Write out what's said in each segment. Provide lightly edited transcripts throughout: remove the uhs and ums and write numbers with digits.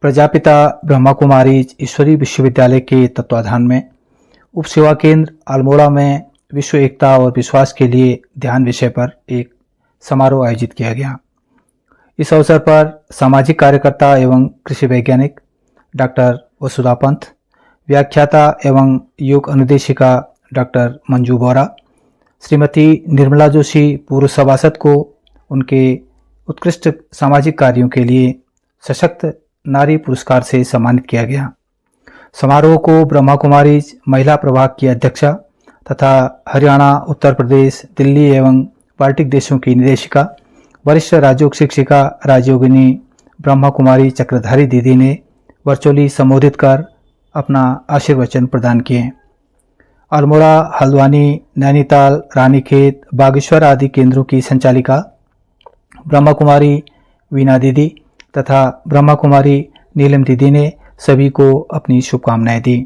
प्रजापिता ब्रह्मा कुमारी ईश्वरी विश्वविद्यालय के तत्वाधान में उप सेवा केंद्र अल्मोड़ा में विश्व एकता और विश्वास के लिए ध्यान विषय पर एक समारोह आयोजित किया गया। इस अवसर पर सामाजिक कार्यकर्ता एवं कृषि वैज्ञानिक डॉक्टर वसुधा पंत, व्याख्याता एवं योग अनुदेशिका डॉक्टर मंजू बोरा, श्रीमती निर्मला जोशी पूर्व सभासद को उनके उत्कृष्ट सामाजिक कार्यों के लिए सशक्त नारी पुरस्कार से सम्मानित किया गया। समारोह को ब्रह्मा कुमारी महिला प्रभाग की अध्यक्षा तथा हरियाणा, उत्तर प्रदेश, दिल्ली एवं बाल्टिक देशों की निदेशिका, वरिष्ठ राजयोग शिक्षिका राजयोगिनी ब्रह्मा कुमारी चक्रधारी दीदी ने वर्चुअली संबोधित कर अपना आशीर्वचन प्रदान किए। अल्मोड़ा, हल्द्वानी, नैनीताल, रानीखेत, बागेश्वर आदि केंद्रों की संचालिका ब्रह्मा कुमारी वीना दीदी तथा ब्रह्मा कुमारी नीलम दीदी ने सभी को अपनी शुभकामनाएं दी।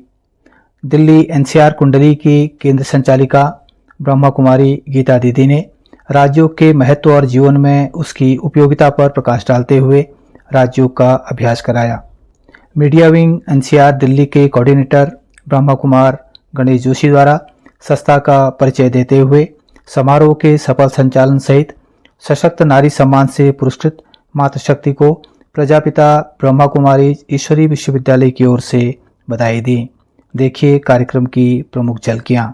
दिल्ली एनसीआर कुंडली की केंद्र संचालिका ब्रह्मा कुमारी गीता दीदी ने राजयोग के महत्व और जीवन में उसकी उपयोगिता पर प्रकाश डालते हुए राजयोग का अभ्यास कराया। मीडिया विंग एनसीआर दिल्ली के कोऑर्डिनेटर ब्रह्मा कुमार गणेश जोशी द्वारा संस्था का परिचय देते हुए समारोह के सफल संचालन सहित सशक्त नारी सम्मान से पुरस्कृत मातृशक्ति को प्रजापिता ब्रह्मा कुमारी ईश्वरी विश्वविद्यालय की ओर से बधाई दी। देखिए कार्यक्रम की प्रमुख झलकियां।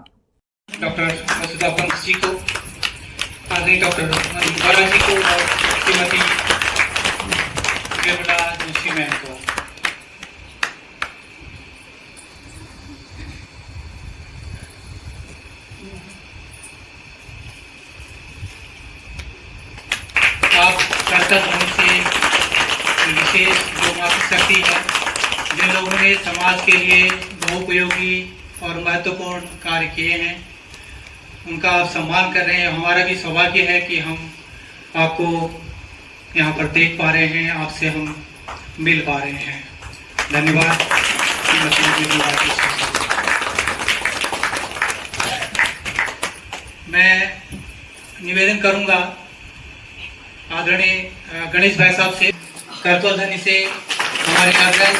डॉक्टर वसुधा पंत जी को, आदरणीय डॉक्टर मंजू बोरा जी को और श्रीमती निर्मला जोशी मैम को। आप कर्तव्य ढंग से विशेष जो मातृशक्ति है, जिन लोगों ने समाज के लिए बहुपयोगी और महत्वपूर्ण कार्य किए हैं, उनका आप सम्मान कर रहे हैं। हमारा भी सौभाग्य है कि हम आपको यहाँ पर देख पा रहे हैं, आपसे हम मिल पा रहे हैं। धन्यवाद। मैं निवेदन करूँगा आदरणीय गणेश भाई साहब से करतल ध्वनि से हमारे आग्रह,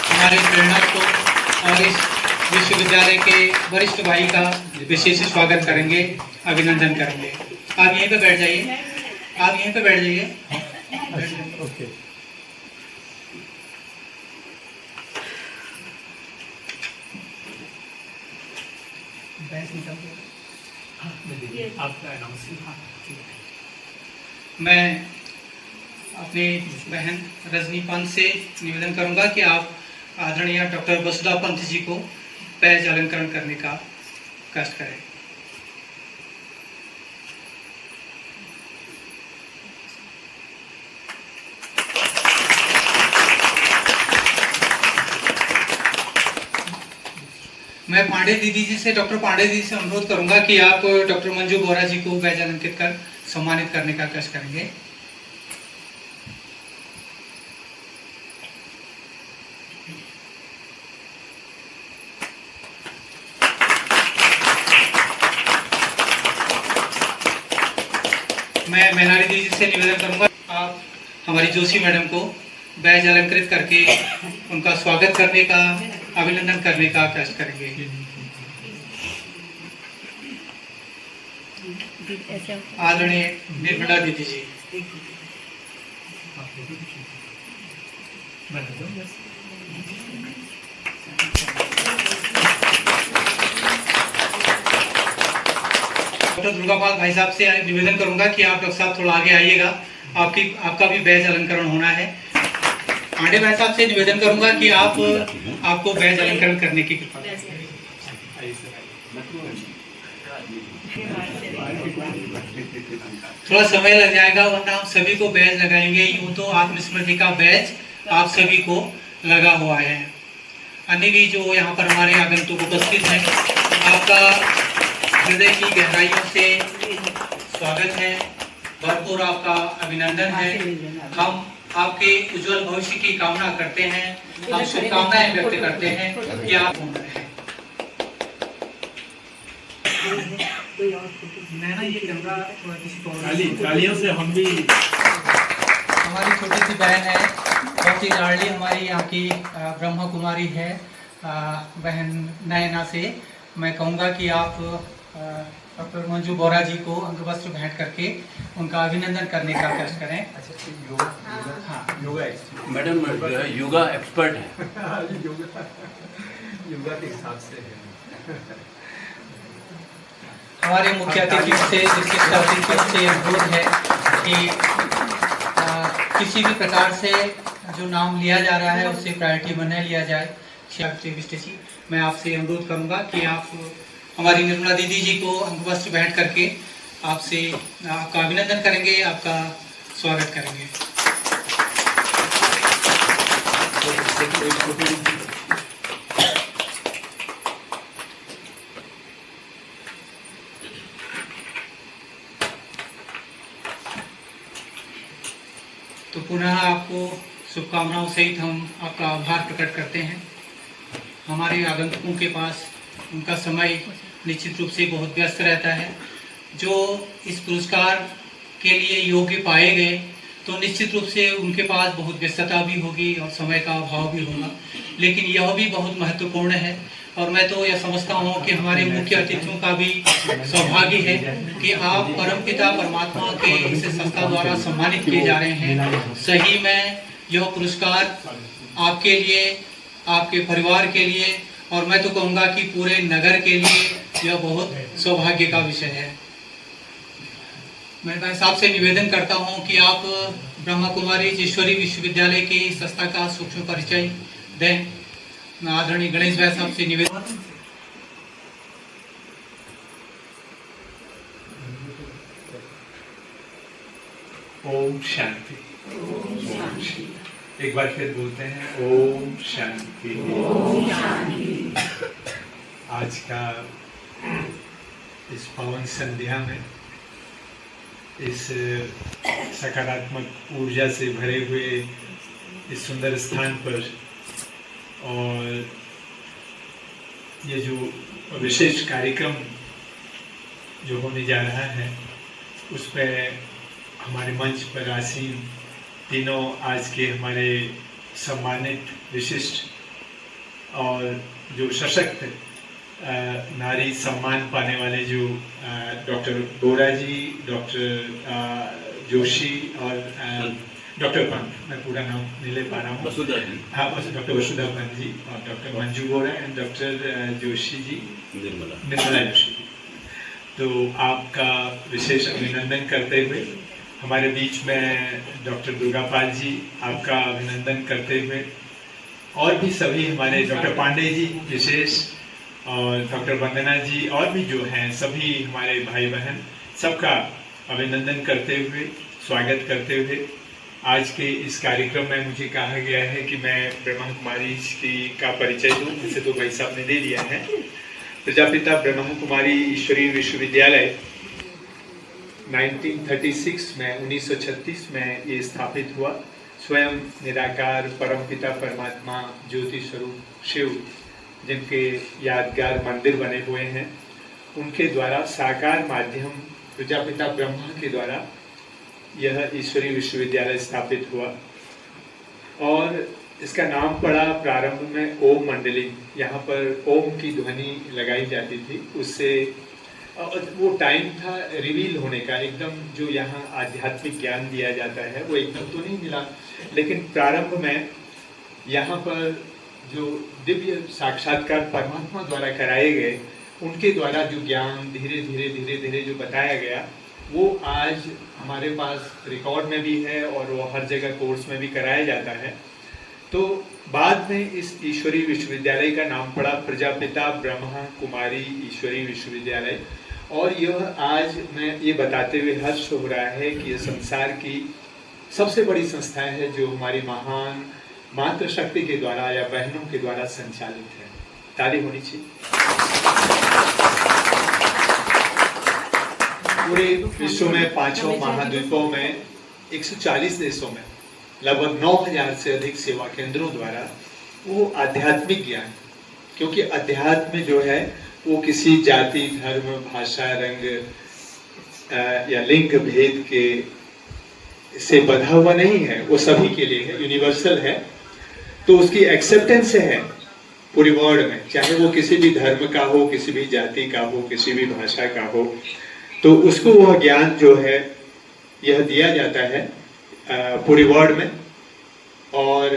हमारे प्रेरणा को और इस विश्वविद्यालय के वरिष्ठ भाई का विशेष स्वागत करेंगे, अभिनंदन करेंगे। आप यहीं पे बैठ जाइए, आप यहीं पे बैठ जाइए। ओके। मैं अपनी बहन रजनी पंत से निवेदन करूंगा कि आप आदरणीय डॉक्टर वसुधा पंत जी को पैज अलंकरण करने का कष्ट करें। मैं पांडे दीदी जी से, डॉक्टर पांडे दीदी से अनुरोध करूंगा कि आप डॉक्टर मंजू बोरा जी को पैज अलंकृत कर सम्मानित करने का कष्ट करेंगे। मैं मैनारी दीदी से निवेदन करूंगा आप हमारी जोशी मैडम को बैज अलंकृत करके उनका स्वागत करने का, अभिनंदन करने का कष्ट करेंगे। आदरणीय निर्मला दीदी जी। डॉक्टर दुर्गापाल भाई साहब से निवेदन करूंगा कि आप डॉक्टर साहब थोड़ा आगे आइएगा, आपका भी बैज अलंकरण होना है। पांडे भाई साहब से निवेदन करूंगा कि आपको बैज अलंकरण करने की कृपा। थोड़ा समय लग जाएगा, वरना हम सभी को बैज लगाएंगे। यूं तो आत्मस्मृति का बैज आप सभी को लगा हुआ है। अन्य भी जो यहाँ पर हमारे आगंतुक उपस्थित हैं, आपका हृदय की गहराइयों से स्वागत है, भरपूर आपका अभिनंदन है। हम आपके उज्जवल भविष्य की कामना करते हैं, हम शुभकामनाएं व्यक्त करते हैं कि आप ये कैमरा थोड़ा किसी को तालियों से हम भी, हमारी छोटी सी बहन है, बहुत ही लाडली हमारी यहाँ की ब्रह्मा कुमारी है बहन नयना से। मैं कहूँगा कि आप डॉक्टर मंजू बोरा जी को अंगवस्त्र भेंट करके उनका अभिनंदन करने का कष्ट करें। योगा मैडम जो है योगा एक्सपर्ट है। योगा के हिसाब से है। हमारे मुख्य अतिथियों से विशिष्ट अतिथियों से अनुरोध है कि किसी भी प्रकार से जो नाम लिया जा रहा है उससे प्रायोरिटी बना लिया जाए। जी, मैं आपसे अनुरोध करूंगा कि आप हमारी निर्मला दीदी जी को अंगवस्त्र भेंट करके आपसे आपका अभिनंदन करेंगे, आपका स्वागत करेंगे। तो पुनः आपको शुभकामनाओं सहित हम आपका आभार प्रकट करते हैं। हमारे आगंतुकों के पास उनका समय निश्चित रूप से बहुत व्यस्त रहता है। जो इस पुरस्कार के लिए योग्य पाए गए तो निश्चित रूप से उनके पास बहुत व्यस्तता भी होगी और समय का अभाव भी होगा, लेकिन यह भी बहुत महत्वपूर्ण है। और मैं तो यह समझता हूँ कि हमारे मुख्य अतिथियों का भी सौभाग्य है कि आप परमपिता परमात्मा के इस संस्था द्वारा सम्मानित किए जा रहे हैं। सही में यह पुरस्कार आपके लिए, आपके परिवार के लिए और मैं तो कहूँगा कि पूरे नगर के लिए यह बहुत सौभाग्य का विषय है। मैं साहब से निवेदन करता हूँ कि आप ब्रह्मा कुमारी ईश्वरी विश्वविद्यालय की संस्था का सूक्ष्म परिचय दें। मैं आदरणीय गणेश भाई साहब से निवेदन। ओम शांति। एक बार फिर बोलते हैं ओम शांति। आज का इस पवन संध्या में इस सकारात्मक ऊर्जा से भरे हुए इस सुंदर स्थान पर और ये जो विशेष कार्यक्रम जो होने जा रहा है उस पर हमारे मंच पर आसीन तीनों आज के हमारे सम्मानित विशिष्ट और जो सशक्त नारी सम्मान पाने वाले जो डॉक्टर बोरा जी, डॉक्टर जोशी और डॉक्टर पंत, मैं पूरा नाम नहीं ले पा रहा हूँ। हाँ, बस डॉक्टर वसुधा पंत जी और doctor Manju Bora and doctor Joshi ji, Nirmala Joshi ji. तो आपका विशेष अभिनंदन करते हुए हमारे बीच में डॉक्टर दुर्गापाल जी, आपका अभिनंदन करते हुए और भी सभी हमारे डॉक्टर पांडे जी विशेष और डॉक्टर वंदना जी और भी जो हैं सभी हमारे भाई बहन सबका अभिनंदन करते हुए स्वागत करते हुए आज के इस कार्यक्रम में मुझे कहा गया है कि मैं ब्रह्मा कुमारी का परिचय दूं। वैसे तो भाई साहब ने दे दिया है। प्रजापिता ब्रह्मा कुमारी ईश्वरी विश्वविद्यालय 1936 में 1936 में ये स्थापित हुआ। स्वयं निराकार परमपिता परमात्मा ज्योति स्वरूप शिव जिनके यादगार मंदिर बने हुए हैं उनके द्वारा साकार माध्यम प्रजापिता ब्रह्मा के द्वारा यह ईश्वरी विश्वविद्यालय स्थापित हुआ और इसका नाम पड़ा प्रारंभ में ओम मंडली। यहाँ पर ओम की ध्वनि लगाई जाती थी। उससे वो टाइम था रिवील होने का, एकदम जो यहाँ आध्यात्मिक ज्ञान दिया जाता है वो एकदम तो नहीं मिला, लेकिन प्रारंभ में यहाँ पर जो दिव्य साक्षात्कार परमात्मा द्वारा कराए गए उनके द्वारा जो ज्ञान धीरे धीरे जो बताया गया वो आज हमारे पास रिकॉर्ड में भी है और वो हर जगह कोर्स में भी कराया जाता है। तो बाद में इस ईश्वरी विश्वविद्यालय का नाम पड़ा प्रजापिता ब्रह्मा कुमारी ईश्वरी विश्वविद्यालय और यह आज मैं ये बताते हुए हर्ष हो रहा है कि यह संसार की सबसे बड़ी संस्था है जो हमारी महान मातृशक्ति के द्वारा या बहनों के द्वारा संचालित है। ताली होनी चाहिए। पूरे विश्व में 5 महाद्वीपों में 140 देशों में लगभग 9000 से अधिक सेवा केंद्रों द्वारा वो आध्यात्मिक ज्ञान, क्योंकि अध्यात्म जो है वो किसी जाति धर्म भाषा रंग या लिंग भेद के से बंधा हुआ नहीं है, वो सभी के लिए है, यूनिवर्सल है। तो उसकी एक्सेप्टेंस है पूरी वर्ल्ड में, चाहे वो किसी भी धर्म का हो, किसी भी जाति का हो, किसी भी भाषा का हो, तो उसको वह ज्ञान जो है यह दिया जाता है पूरी वर्ल्ड में। और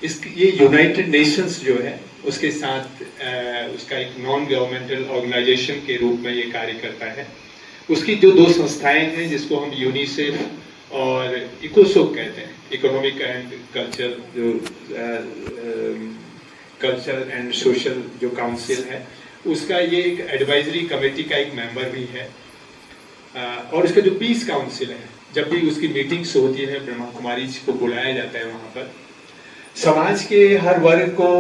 ये यूनाइटेड नेशंस जो है उसके साथ उसका एक नॉन गवर्नमेंटल ऑर्गेनाइजेशन के रूप में ये कार्य करता है। उसकी जो दो संस्थाएं हैं जिसको हम यूनिसेफ और इकोसोक कहते हैं, economic and culture and social जो काउंसिल है, उसका ये एक एडवाइजरी कमेटी का एक मेंबर भी है। और उसका जो पीस काउंसिल है, जब भी उसकी मीटिंग्स होती है ब्रह्मा कुमारी जी को बुलाया जाता है वहाँ पर। समाज के हर वर्ग को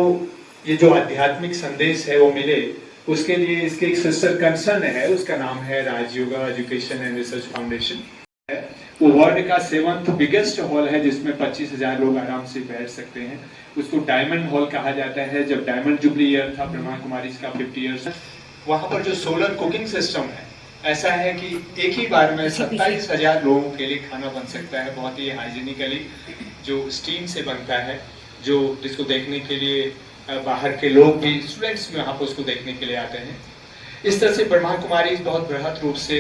ये जो आध्यात्मिक संदेश है वो मिले, उसके लिए इसके एक सिस्टर कंसर्न है, उसका नाम है Rajyoga education and research foundation. वो वर्ल्ड का 7th बिगेस्ट हॉल है जिसमें 25,000 लोग आराम से बैठ सकते हैं। उसको डायमंड हॉल कहा जाता है। जब डायमंड जुबली ईयर था ब्रह्मा कुमारी का 50 ईयर्स, वहाँ पर जो सोलर कुकिंग सिस्टम है ऐसा है कि एक ही बार में 27,000 लोगों के लिए खाना बन सकता है, बहुत ही हाइजीनिकली, जो स्टीम से बनता है, जो जिसको देखने के लिए बाहर के लोग भी, स्टूडेंट्स भी वहाँ पर उसको देखने के लिए आते हैं। इस तरह से ब्रह्मा कुमारी बहुत बृहद रूप से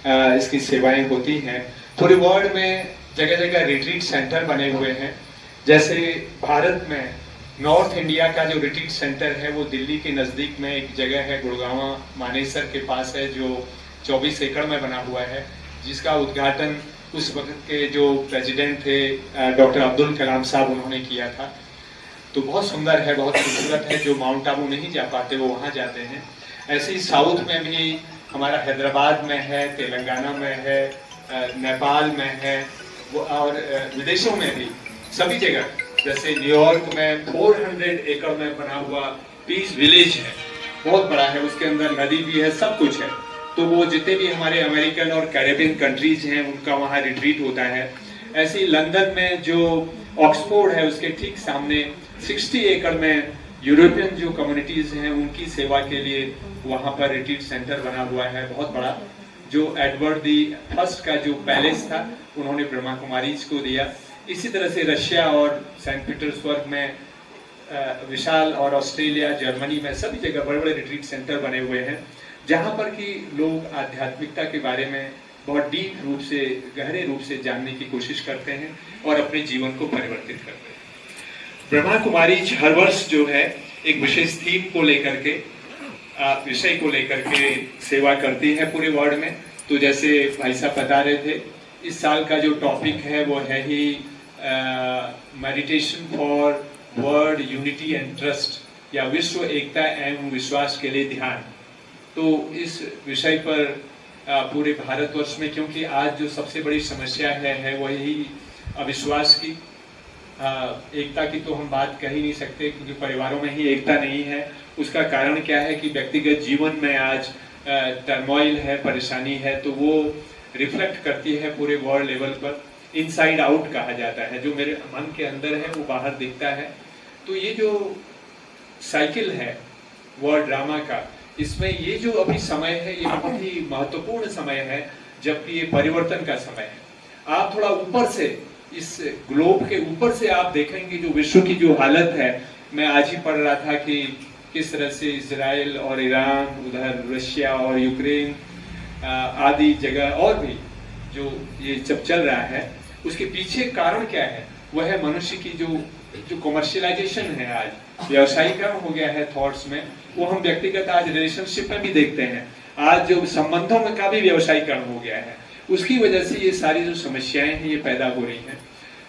इसकी सेवाएं होती हैं। पूरे वर्ल्ड में जगह जगह रिट्रीट सेंटर बने हुए हैं। जैसे भारत में नॉर्थ इंडिया का जो रिट्रीट सेंटर है वो दिल्ली के नज़दीक में एक जगह है, गुड़गांव मानेसर के पास है, जो 24 एकड़ में बना हुआ है, जिसका उद्घाटन उस वक्त के जो प्रेसिडेंट थे डॉक्टर अब्दुल कलाम साहब, उन्होंने किया था। तो बहुत सुंदर है, बहुत खूबसूरत है। जो माउंट आबू नहीं जा पाते वो वहाँ जाते हैं। ऐसे ही साउथ में भी हमारा हैदराबाद में है, तेलंगाना में है, नेपाल में है, और विदेशों में भी सभी जगह, जैसे न्यूयॉर्क में 400 एकड़ में बना हुआ पीस विलेज है, बहुत बड़ा है, उसके अंदर नदी भी है, सब कुछ है। तो वो जितने भी हमारे अमेरिकन और कैरेबियन कंट्रीज हैं उनका वहाँ रिट्रीट होता है। ऐसे ही लंदन में जो ऑक्सफोर्ड है उसके ठीक सामने 60 एकड़ में यूरोपियन जो कम्युनिटीज हैं उनकी सेवा के लिए वहाँ पर रिट्रीट सेंटर बना हुआ है, बहुत बड़ा, जो एडवर्ड दी फर्स्ट का जो पैलेस था उन्होंने ब्रह्मा कुमारी को दिया। इसी तरह से रशिया और सेंट पीटर्सबर्ग में विशाल, और ऑस्ट्रेलिया, जर्मनी में सभी जगह बड़े बड़े रिट्रीट सेंटर बने हुए हैं, जहाँ पर कि लोग आध्यात्मिकता के बारे में बहुत डीप रूप से, गहरे रूप से जानने की कोशिश करते हैं और अपने जीवन को परिवर्तित करते हैं। ब्रह्मा कुमारी हर वर्ष जो है एक विशेष थीम को लेकर के, विषय को लेकर के सेवा करती है पूरे वर्ल्ड में। तो जैसे भाई साहब बता रहे थे, इस साल का जो टॉपिक है वो है ही meditation for world unity and trust, या विश्व एकता एवं विश्वास के लिए ध्यान। तो इस विषय पर पूरे भारतवर्ष में, क्योंकि आज जो सबसे बड़ी समस्या है वही अविश्वास की, एकता की तो हम बात कह ही नहीं सकते, क्योंकि परिवारों में ही एकता नहीं है। उसका कारण क्या है कि व्यक्तिगत जीवन में आज टर्मोइल है, परेशानी है, तो वो रिफ्लेक्ट करती है पूरे वर्ल्ड लेवल पर। इनसाइड आउट कहा जाता है, जो मेरे मन के अंदर है वो बाहर दिखता है। तो ये जो साइकिल है वर्ल्ड ड्रामा का, इसमें ये जो अभी समय है ये बहुत ही महत्वपूर्ण समय है, जबकि ये परिवर्तन का समय है। आप थोड़ा ऊपर से, इस ग्लोब के ऊपर से आप देखेंगे जो विश्व की जो हालत है। मैं आज ही पढ़ रहा था कि किस तरह से इजराइल और ईरान, उधर रशिया और यूक्रेन आदि जगह और भी जो ये सब चल रहा है, उसके पीछे कारण क्या है? वह है मनुष्य की जो कमर्शियलाइजेशन है, आज व्यवसायीकरण हो गया है थॉट्स में। वो हम व्यक्तिगत आज रिलेशनशिप में भी देखते हैं, आज जो संबंधों में का भी व्यवसायीकरण हो गया है। उसकी वजह से ये सारी जो समस्याएं हैं ये पैदा हो रही हैं।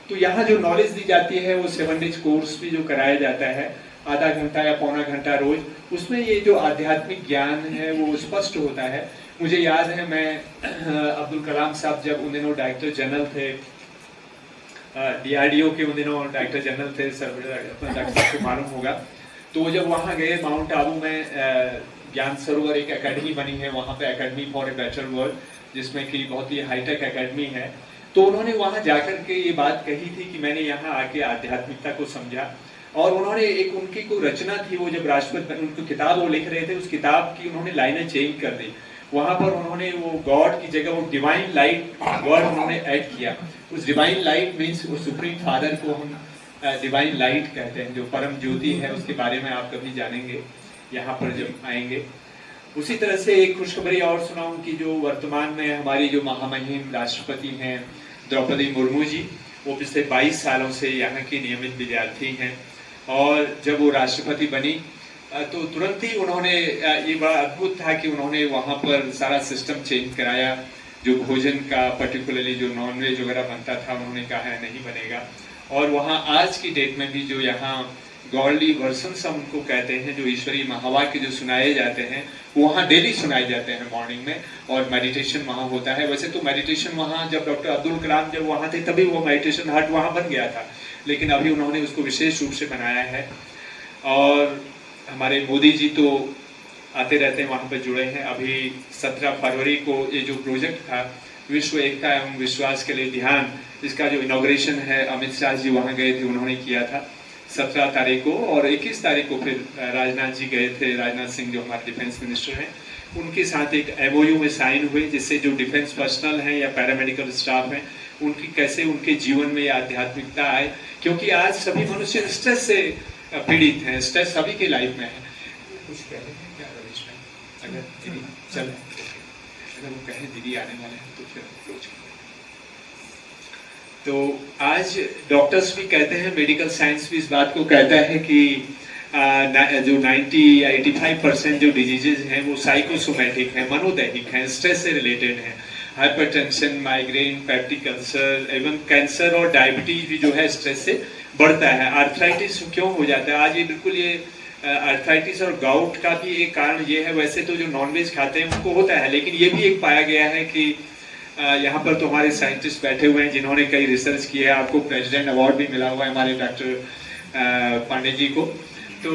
तो यहाँ जो नॉलेज दी जाती है वो 7 डेज कोर्स भी जो कराया जाता है, आधा घंटा या पौना घंटा रोज, उसमें ये जो आध्यात्मिक ज्ञान है वो स्पष्ट होता है। मुझे याद है, मैं अब्दुल कलाम साहब जब उन दिनों डायरेक्टर जनरल थे, DRDO के उन दिनों डायरेक्टर जनरल थे, डॉक्टर साहब को मालूम होगा, तो जब वहाँ गए माउंट आबू में ज्ञान सरोवर एक एकेडमी बनी है, वहाँ पे academy for a better world, जिसमें कि बहुत ही हाईटेक एकेडमी है। तो उन्होंने वहाँ जाकर के ये बात कही थी कि मैंने यहाँ आके आध्यात्मिकता को समझा। और उन्होंने एक उनकी कोई रचना थी, वो जब राष्ट्रपति उनको किताब वो लिख रहे थे, उस किताब की उन्होंने लाइनें चेंज कर दी। वहाँ पर उन्होंने वो गॉड की जगह वो डिवाइन लाइट वर्ड उन्होंने ऐड किया। उस डिवाइन लाइट मीन्स वो सुप्रीम फादर को हम डिवाइन लाइट कहते हैं, जो परम ज्योति है, उसके बारे में आप कभी जानेंगे यहाँ पर जब आएंगे। उसी तरह से एक खुशखबरी और सुनाऊं कि जो वर्तमान में हमारी जो महामहिम राष्ट्रपति हैं द्रौपदी मुर्मू जी, वो पिछले 22 सालों से यहाँ की नियमित विद्यार्थी हैं, और जब वो राष्ट्रपति बनी तो तुरंत ही उन्होंने, ये बड़ा अद्भुत था कि उन्होंने वहाँ पर सारा सिस्टम चेंज कराया। जो भोजन का पर्टिकुलरली जो नॉनवेज वगैरह बनता था, उन्होंने कहा है नहीं बनेगा। और वहाँ आज की डेट में भी जो यहाँ गॉडली वर्सन्स हम उनको कहते हैं, जो ईश्वरीय महावाक्य जो सुनाए जाते हैं, वो वहाँ डेली सुनाए जाते हैं मॉर्निंग में, और मेडिटेशन वहाँ होता है। वैसे तो मेडिटेशन वहाँ जब डॉक्टर अब्दुल कलाम जब वहाँ थे तभी वो मेडिटेशन हट वहाँ बन गया था, लेकिन अभी उन्होंने उसको विशेष रूप से बनाया है। और हमारे मोदी जी तो आते रहते हैं, वहाँ पर जुड़े हैं। अभी 17 फरवरी को ये जो प्रोजेक्ट था विश्व एकता एवं विश्वास के लिए ध्यान, इसका जो इनॉग्रेशन है अमित शाह जी वहाँ गए थे, उन्होंने किया था 17 तारीख को, और 21 तारीख को फिर राजनाथ जी गए थे, राजनाथ सिंह जो हमारे डिफेंस मिनिस्टर हैं, उनके साथ एक MOU में साइन हुई, जिससे जो डिफेंस पर्सनल हैं या पैरामेडिकल स्टाफ हैं, उनकी कैसे उनके जीवन में ये आध्यात्मिकता आए, क्योंकि आज सभी मनुष्य स्ट्रेस से पीड़ित हैं, स्ट्रेस सभी के लाइफ में है। कुछ कह रहे हैं क्या रमेश भाई? अगर दीदी चल, अगर वो कहें दीदी आने वाले हैं तो फिर अप्रोच करें। तो आज डॉक्टर्स भी कहते हैं, मेडिकल साइंस भी इस बात को कहता है कि जो 90-85% जो डिजीजेज हैं वो साइकोसोमैटिक हैं, मनोदैहिक हैं, स्ट्रेस से रिलेटेड हैं। हाइपरटेंशन, माइग्रेन, पेप्टिक अल्सर, एवं कैंसर और डायबिटीज भी जो है स्ट्रेस से बढ़ता है। आर्थराइटिस क्यों हो जाता है? आज ये बिल्कुल ये आर्थराइटिस और गाउट का भी एक कारण ये है। वैसे तो जो नॉनवेज खाते हैं उनको होता है, लेकिन ये भी एक पाया गया है कि यहाँ पर तो हमारे साइंटिस्ट बैठे हुए हैं जिन्होंने कई रिसर्च किया है। आपको प्रेसिडेंट अवार्ड भी मिला हुआ है हमारे डॉक्टर पांडे जी को। तो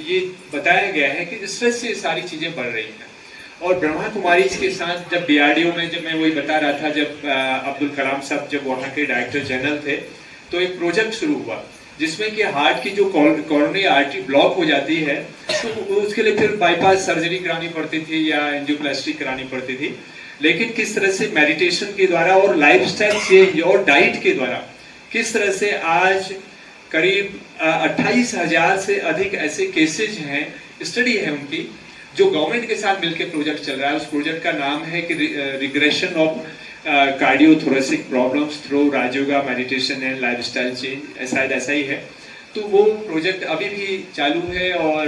ये बताया गया है कि स्ट्रेस से सारी चीज़ें बढ़ रही हैं। और ब्रह्मा कुमारी के साथ जब DRDO में, जब मैं वही बता रहा था, जब अब्दुल कलाम साहब जब वहाँ के डायरेक्टर जनरल थे, तो एक प्रोजेक्ट शुरू हुआ जिसमें कि हार्ट की जो कोरोनरी आर्टरी ब्लॉक हो जाती है तो उसके लिए फिर बाईपास सर्जरी करानी पड़ती थी या एंजियोप्लास्टी करानी पड़ती थी। लेकिन किस तरह से मेडिटेशन के द्वारा और लाइफस्टाइल चेंज और डाइट के द्वारा किस तरह से आज करीब 28,000 से अधिक ऐसे केसेज हैं, स्टडी है उनकी, जो गवर्नमेंट के साथ मिलकर प्रोजेक्ट चल रहा है। उस प्रोजेक्ट का नाम है कि regression of cardiothoracic problems through Rajyoga meditation and lifestyle change, शायद ऐसा ही है। तो वो प्रोजेक्ट अभी भी चालू है और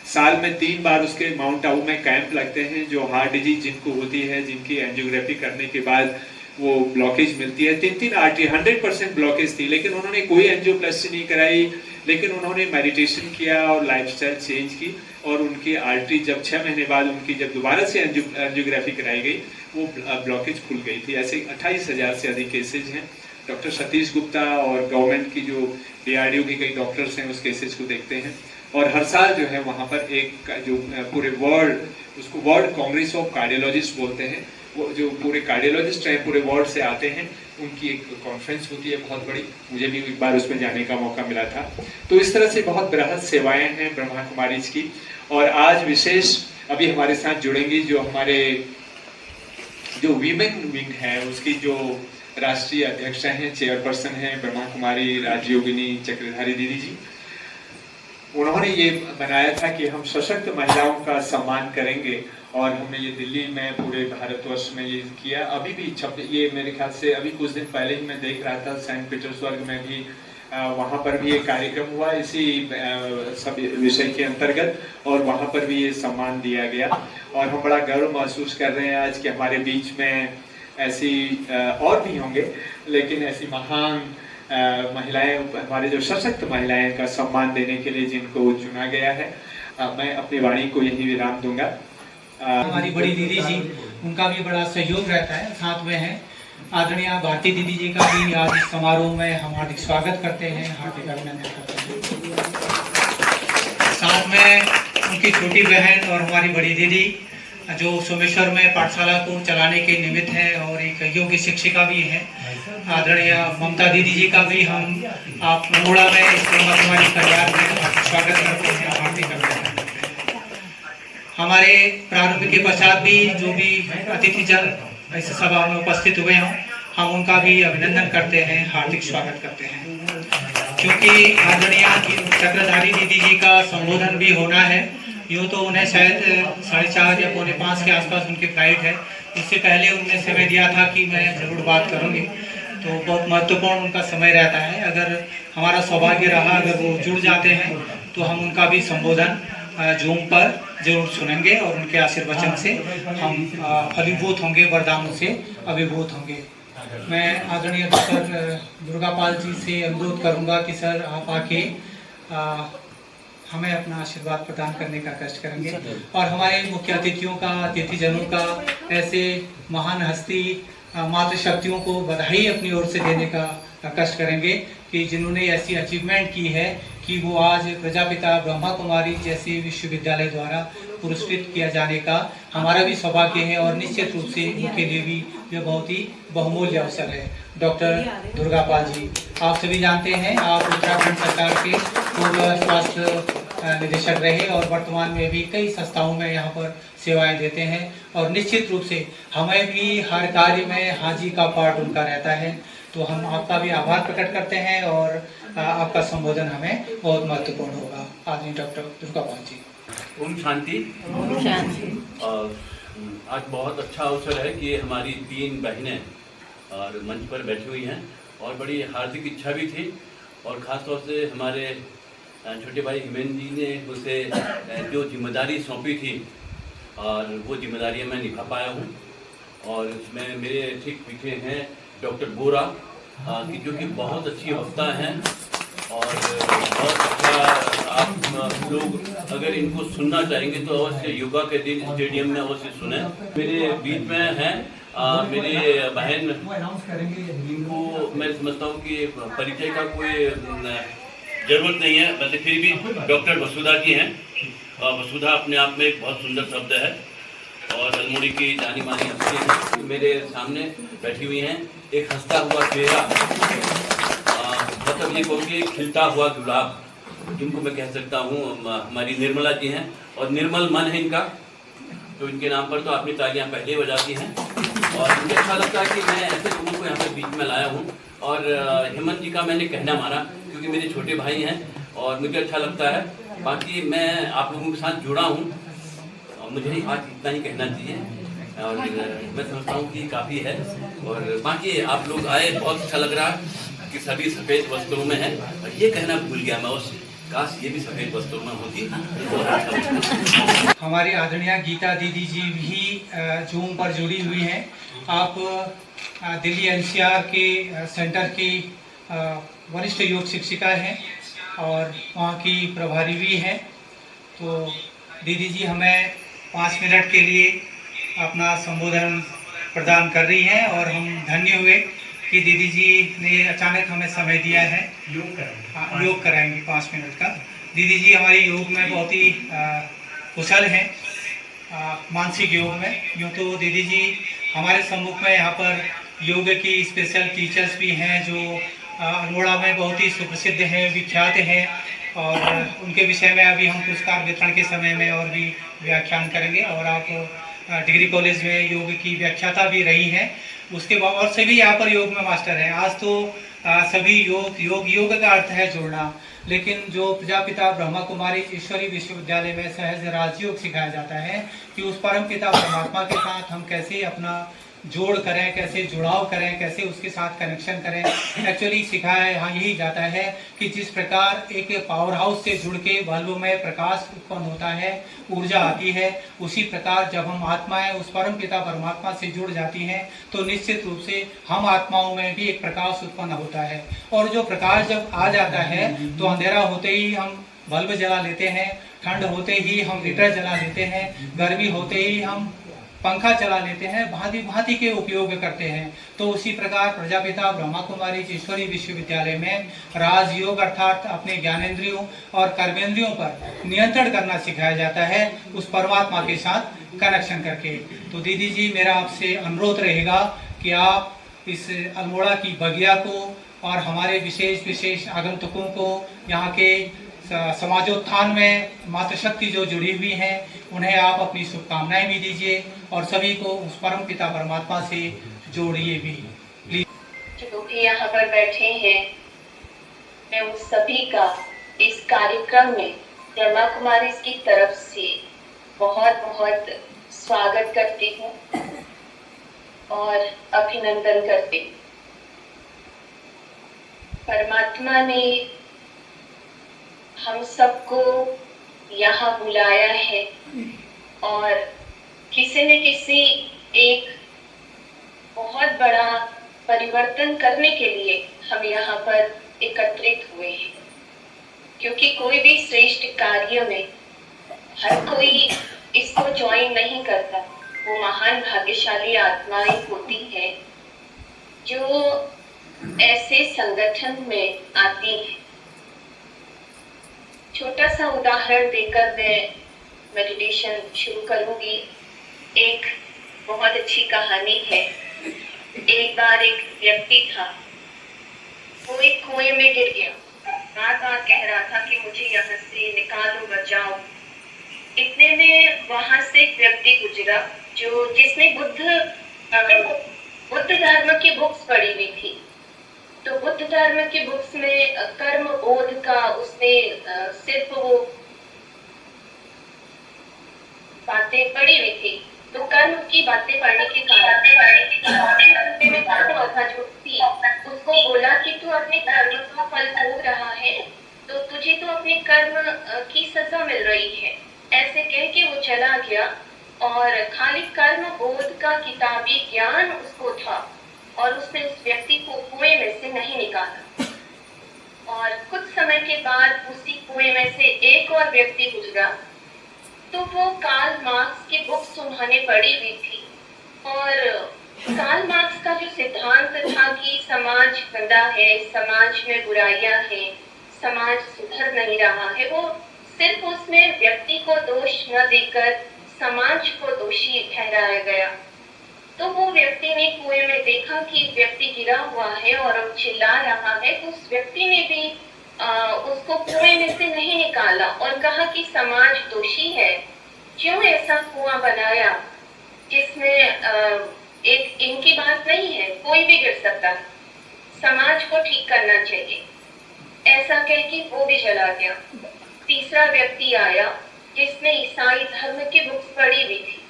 साल में 3 बार उसके माउंट आबू में कैंप लगते हैं। जो हार्ट डिजीज जिनको होती है, जिनकी एंजियोग्राफी करने के बाद वो ब्लॉकेज मिलती है, 3 आर्टरी 100% ब्लॉकेज थी, लेकिन उन्होंने कोई एंजियोप्लास्टी नहीं कराई, लेकिन उन्होंने मेडिटेशन किया और लाइफस्टाइल चेंज की, और उनकी आर्टरी जब 6 महीने बाद उनकी जब दोबारा से एंजियोग्राफी कराई गई, वो ब्लॉकेज खुल गई थी। ऐसे 28,000 से अधिक केसेज हैं। डॉक्टर सतीश गुप्ता और गवर्नमेंट की जो DRDO के कई डॉक्टर्स हैं उस केसेज को देखते हैं, और हर साल जो है वहाँ पर एक जो पूरे वर्ल्ड, उसको वर्ल्ड कांग्रेस ऑफ कार्डियोलॉजिस्ट बोलते हैं, वो जो पूरे कार्डियोलॉजिस्ट हैं पूरे वर्ल्ड से आते हैं, उनकी एक कॉन्फ्रेंस होती है बहुत बड़ी। मुझे भी एक बार उसमें जाने का मौका मिला था। तो इस तरह से बहुत बृहद सेवाएं हैं ब्रह्मा कुमारीज की। और आज विशेष अभी हमारे साथ जुड़ेंगी जो हमारे जो वीमेन विंग है उसकी जो राष्ट्रीय अध्यक्ष हैं, चेयरपर्सन हैं ब्रह्मा कुमारी राजयोगिनी चक्रधारी दीदी जी। उन्होंने ये बनाया था कि हम सशक्त महिलाओं का सम्मान करेंगे, और हमने ये दिल्ली में पूरे भारतवर्ष में ये किया। अभी भी ये मेरे ख्याल से अभी कुछ दिन पहले ही मैं देख रहा था सेंट पीटर्सबर्ग में भी वहाँ पर भी एक कार्यक्रम हुआ इसी सब विषय के अंतर्गत, और वहाँ पर भी ये सम्मान दिया गया। और हम बड़ा गर्व महसूस कर रहे हैं आज कि हमारे बीच में ऐसी और भी होंगे, लेकिन ऐसी महान महिलाएं, हमारे जो सशक्त महिलाएं का सम्मान देने के लिए जिनको चुना गया है। मैं अपनी वाणी को यही विराम दूंगा। हमारी बड़ी दीदी जी, उनका भी बड़ा सहयोग रहता है, साथ में है आदरणीय भारती दीदी जी का भी आज इस समारोह में हम हार्दिक स्वागत करते हैं, हार्दिक अभिनंदन करते हैं। साथ में उनकी छोटी बहन और हमारी बड़ी दीदी जो सोमेश्वर में पाठशाला को चलाने के निमित्त है और एक योग्य शिक्षिका भी हैं, आदरणीय ममता दीदी जी का भी हम आप अल्मोड़ा में इस ब्रह्मा कुमारी परिवार में हार्दिक स्वागत करते हैं, हार्दिक अभिनंदन करते हैं। हमारे प्रारंभ के पश्चात भी जो भी अतिथिजन इस सभा में उपस्थित हुए हों, हम उनका भी अभिनंदन करते हैं, हार्दिक स्वागत करते हैं। क्योंकि आदरणीय चक्रधारी दीदी जी का संबोधन भी होना है। यूँ तो उन्हें शायद 4:30 या 4:45 के आसपास उनकी फ्लाइट है। इससे पहले उन्होंने समय दिया था कि मैं ज़रूर बात करूँगी, तो बहुत महत्वपूर्ण उनका समय रहता है। अगर हमारा सौभाग्य रहा, अगर वो जुड़ जाते हैं तो हम उनका भी संबोधन जूम पर जरूर सुनेंगे और उनके आशीर्वचन से हम अभिभूत होंगे, वरदानों से अभिभूत होंगे। मैं आदरणीय डॉक्टर दुर्गापाल जी से अनुरोध करूंगा कि सर आप आके हमें अपना आशीर्वाद प्रदान करने का कष्ट करेंगे और हमारे मुख्य अतिथियों का, अतिथिजनों का, ऐसे महान हस्ती मातृशक्तियों को बधाई अपनी ओर से देने का कष्ट करेंगे कि जिन्होंने ऐसी अचीवमेंट की है कि वो आज प्रजापिता ब्रह्मा कुमारी जैसे विश्वविद्यालय द्वारा पुरस्कृत किया जाने का हमारा भी सौभाग्य है और निश्चित रूप से उनके लिए भी यह बहुत ही बहुमूल्य अवसर है। डॉक्टर दुर्गापाल जी, आप सभी जानते हैं आप उत्तराखंड सरकार के पूर्व स्वास्थ्य निदेशक रहे और वर्तमान में भी कई संस्थाओं में यहाँ पर सेवाएं देते हैं और निश्चित रूप से हमें भी हर कार्य में हाजी का पार्ट उनका रहता है। तो हम आपका भी आभार प्रकट करते हैं और आपका संबोधन हमें बहुत महत्वपूर्ण होगा। आदरणीय डॉक्टर दुर्गापाल जी। ओम शांति। और आज बहुत अच्छा अवसर है कि हमारी 3 बहनें और मंच पर बैठी हुई हैं और बड़ी हार्दिक इच्छा भी थी और ख़ास तौर से हमारे छोटे भाई हिमेन जी ने उसे जो जिम्मेदारी सौंपी थी और वो जिम्मेदारियां मैं निभा पाया हूँ। और इसमें मेरे ठीक पीछे हैं डॉक्टर बोरा की जो कि बहुत अच्छी वक्ता हैं और बहुत अच्छा आप लोग अगर इनको सुनना चाहेंगे तो अवश्य योगा के दिन स्टेडियम में अवश्य सुने। मेरे बीच में हैं मेरे बहन, इनको मैं समझता हूँ कि परिचय का कोई जरूरत नहीं है, वैसे फिर भी डॉक्टर वसुधा जी हैं। वसुधा अपने आप में एक बहुत सुंदर शब्द है और अल्मोड़ी की जानी मानी हस्ती हैं। मेरे सामने बैठी हुई हैं, एक हंसता हुआ चेहरा, मतलब ये कहूँगी खिलता हुआ गुलाब, जिनको मैं कह सकता हूँ हमारी निर्मला जी हैं और निर्मल मन है इनका, तो इनके नाम पर तो अपनी तालियां पहले बजाती हैं। और मुझे अच्छा लगता है कि मैं ऐसे लोगों को यहाँ पे बीच में लाया हूँ और हेमंत जी का मैंने कहना माना क्योंकि मेरे छोटे भाई हैं और मुझे अच्छा लगता है। बाकी मैं आप लोगों के साथ जुड़ा हूँ और मुझे आज इतना ही कहना चाहिए और मैं समझता हूँ कि काफ़ी है। और बाकी आप लोग आए, बहुत अच्छा लग रहा है कि सभी सफ़ेद वस्त्रों में हैं और ये कहना भूल गया मैं, उस काश ये भी सफ़ेद वस्त्रों में होती तो अच्छा। हमारी आदरणीय गीता दीदी जी भी जूम पर जुड़ी हुई हैं। आप दिल्ली एनसीआर के सेंटर की वरिष्ठ योग शिक्षिका हैं और वहाँ की प्रभारी भी हैं। तो दीदी जी हमें 5 मिनट के लिए अपना संबोधन प्रदान कर रही हैं और हम धन्य हुए कि दीदी जी ने अचानक हमें समय दिया है। योग कराएंगे 5 मिनट का। दीदी जी हमारी योग में बहुत ही कुशल हैं, मानसिक योग में। यूँ तो दीदी जी हमारे सम्मुख में यहाँ पर योग की स्पेशल टीचर्स भी हैं जो अल्मोड़ा में बहुत ही सुप्रसिद्ध हैं, विख्यात हैं और उनके विषय में अभी हम पुरस्कार वितरण के समय में और भी व्याख्यान करेंगे। और आप डिग्री कॉलेज में योग की व्याख्याता भी रही हैं, उसके बाद और सभी यहाँ पर योग में मास्टर हैं। आज तो सभी योग का अर्थ है जुड़ना, लेकिन जो प्रजापिता ब्रह्मा कुमारी ईश्वरी विश्वविद्यालय में सहज राजयोग सिखाया जाता है कि उस परम पिता परमात्मा के साथ हम कैसे अपना जोड़ करें, कैसे जुड़ाव करें, कैसे उसके साथ कनेक्शन करें। एक्चुअली सिखाया हाँ यही जाता है कि जिस प्रकार एक पावर हाउस से जुड़ के बल्ब में प्रकाश उत्पन्न होता है, ऊर्जा आती है, उसी प्रकार जब हम आत्माएं उस परम पिता परमात्मा से जुड़ जाती हैं तो निश्चित रूप से हम आत्माओं में भी एक प्रकाश उत्पन्न होता है। और जो प्रकाश जब आ जाता है तो अंधेरा होते ही हम बल्ब जला लेते हैं, ठंड होते ही हम हीटर जला लेते हैं, गर्मी होते ही हम पंखा चला लेते हैं, भांति भांति के उपयोग करते हैं। तो उसी प्रकार प्रजापिता ब्रह्मा कुमारी ईश्वरी विश्वविद्यालय में राजयोग अर्थात अपने ज्ञानेंद्रियों और कर्मेंद्रियों पर नियंत्रण करना सिखाया जाता है, उस परमात्मा के साथ कनेक्शन करके। तो दीदी जी मेरा आपसे अनुरोध रहेगा कि आप इस अल्मोड़ा की बगिया को और हमारे विशेष आगंतुकों को, यहाँ के समाजोत्थान में मातृशक्ति जो जुड़ी हुई हैं, उन्हें आप अपनी शुभकामनाएं भी दीजिए और सभी को उस परम पिता परमात्मा से जोड़िए भी। जो भी यहाँ पर बैठे हैं, मैं उन सभी का इस कार्यक्रम में ब्रह्मा कुमारी की तरफ से बहुत बहुत स्वागत करती हूँ और अभिनंदन करती हूँ। परमात्मा ने हम सबको यहाँ बुलाया है और किसी न किसी एक बहुत बड़ा परिवर्तन करने के लिए हम यहाँ पर एकत्रित हुए हैं, क्योंकि कोई भी श्रेष्ठ कार्य में हर कोई इसको ज्वाइन नहीं करता। वो महान भाग्यशाली आत्माएं होती हैं जो ऐसे संगठन में आती हैं। छोटा सा उदाहरण देकर मैं मेडिटेशन शुरू करूंगी। एक बहुत अच्छी कहानी है। एक बार एक व्यक्ति था, वो एक कुएं में गिर गया। बार बार कह रहा था कि मुझे यहाँ से निकालो, बचाओ। इतने में वहां से एक व्यक्ति गुजरा जिसने बुद्ध धर्म की बुक्स पढ़ी हुई थी। तो बुद्ध धर्म की बुक्स में कर्म बोध का उसने सिर्फ वो बातें पढ़ी हुई थी। तो कर्म की बातें पढ़ने के कारण में कर्म था जो थी, उसको बोला कि तू अपने कर्म का फल भोग रहा है, तो तुझे तो अपने कर्म की सजा मिल रही है। ऐसे कह के वो चला गया और खाली कर्म बोध का किताबी ज्ञान उसको था और उसने उस व्यक्ति को कुएं में से नहीं निकाला। और कुछ समय के बाद उसी कुएं में से एक और व्यक्ति गुजरा। तो वो कार्ल मार्क्स की बुक्स उन्होंने पढ़ी हुई थी और कार्ल मार्क्स का जो सिद्धांत था कि समाज गंदा है, समाज में बुराइयां हैं, समाज सुधर नहीं रहा है, वो सिर्फ उसमें व्यक्ति को दोष न देकर समाज को दोषी ठहराया गया। तो वो व्यक्ति ने कुएं में देखा कि व्यक्ति गिरा हुआ है और अब चिल्ला रहा है, तो उस व्यक्ति ने भी उसको कुएं में से नहीं निकाला और कहा कि समाज दोषी है, क्यों ऐसा कुआं बनाया जिसमें एक इनकी बात नहीं है, कोई भी गिर सकता है, समाज को ठीक करना चाहिए। ऐसा कह के वो भी चला गया। तीसरा व्यक्ति आया जिसने ईसाई धर्म की बुक्स पढ़ी हुई थी।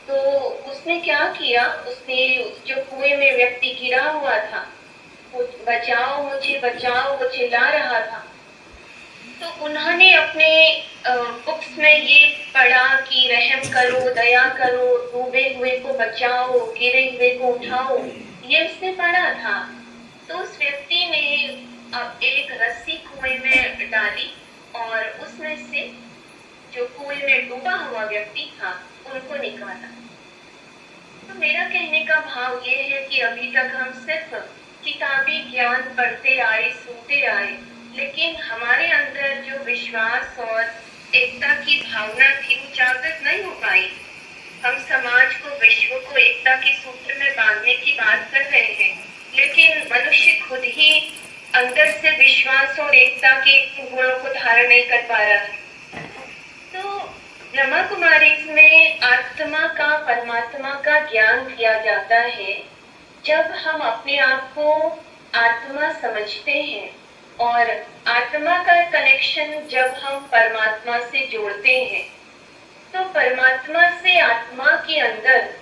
तो उसने क्या किया, उसने जो कुएं में व्यक्ति गिरा हुआ था, बचाओ मुझे बचाओ, वो चिल्ला रहा था। तो उन्होंने अपने बुक्स में ये पढ़ा कि रहम करो, दया करो, डूबे हुए को बचाओ, गिरे हुए को उठाओ, ये उसने पढ़ा था। तो उस व्यक्ति ने अब एक रस्सी कुएं में डाली और उसमें से जो कुएं में डूबा हुआ व्यक्ति था उनको निकाला। तो मेरा कहने का भाव ये है कि अभी तक हम सिर्फ किताबी ज्ञान पढ़ते आए, सुनते आए, लेकिन हमारे अंदर जो विश्वास और एकता की भावना थी वो जागृत नहीं हो पाई। हम समाज को, विश्व को एकता के सूत्र में बांधने की बात कर रहे हैं, लेकिन मनुष्य खुद ही अंदर से विश्वास और एकता के गुणों को धारण नहीं कर पा रहा है। तो ब्रह्मा कुमारी में आत्मा का, परमात्मा का ज्ञान दिया जाता है। जब हम अपने आप को आत्मा समझते हैं और आत्मा का कनेक्शन जब हम परमात्मा से जोड़ते हैं, तो परमात्मा से आत्मा के अंदर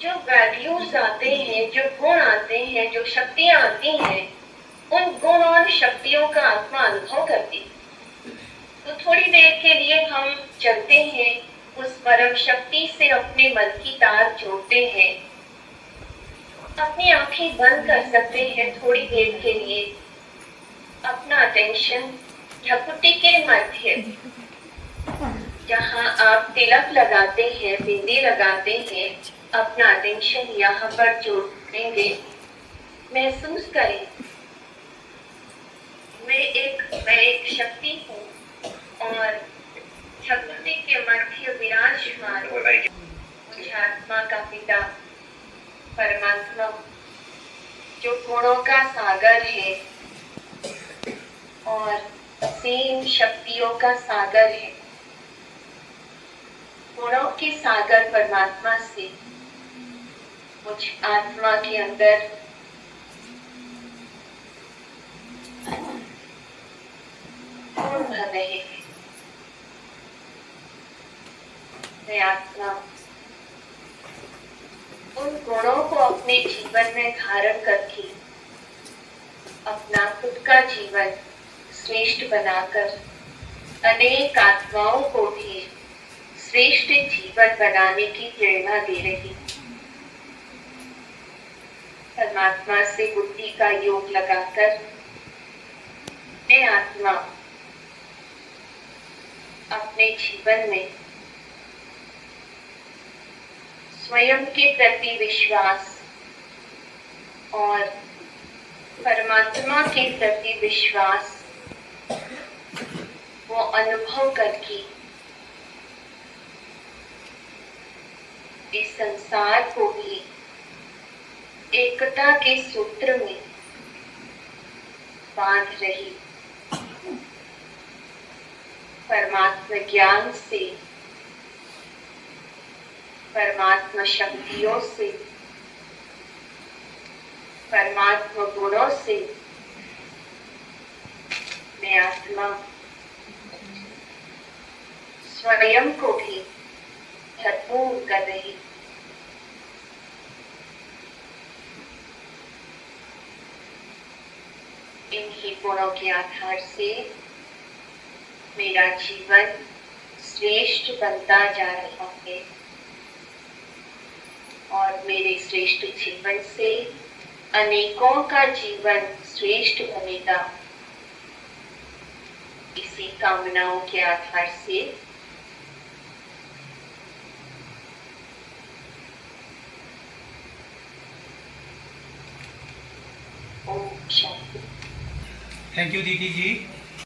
जो वैल्यूज आते हैं, जो गुण आते हैं, जो शक्तियां आती हैं, उन गुण और शक्तियों का आत्मा अनुभव करती है। तो थोड़ी देर के लिए हम चलते हैं, उस परम शक्ति से अपने मन की तार जोड़ते हैं। अपनी आंखें बंद कर सकते हैं थोड़ी देर के लिए। अपना अटेंशन भ्रुकुटी के मध्य, जहाँ आप तिलक लगाते हैं, बिंदी लगाते हैं, अपना अटेंशन यहाँ पर जोड़ेंगे। महसूस करें मैं एक शक्ति हूँ और भ्रुकुटी के मध्य विराजमान मुझे आत्मा का पिता परमात्मा जो गुणों का सागर है और असीम शक्तियों का सागर है। गुणों के सागर परमात्मा से मुझ आत्मा के अंदर रहे हैं। मैं आत्मा उन गुणों को अपने जीवन में धारण करके अपना खुद का जीवन श्रेष्ठ बनाकर अनेक आत्माओं को भी श्रेष्ठ जीवन बनाने की प्रेरणा दे रही। परमात्मा से बुद्धि का योग लगाकर मैं आत्मा अपने जीवन में स्वयं के प्रति विश्वास और परमात्मा के प्रति विश्वास वो अनुभव करके इस संसार को भी एकता के सूत्र में बांध रही। परमात्मा ज्ञान से, परमात्मा शक्तियों से, परमात्मा गुणों से मैं आत्मा स्वयं को भी भरपूर कर रही। इन्हीं गुणों के आधार से मेरा जीवन श्रेष्ठ बनता जा रहा है और मेरे श्रेष्ठ जीवन से अनेकों का जीवन श्रेष्ठ बनेगा। इसी कामनाओं के आधार से ओम शांति। थैंक यू दीदी जी।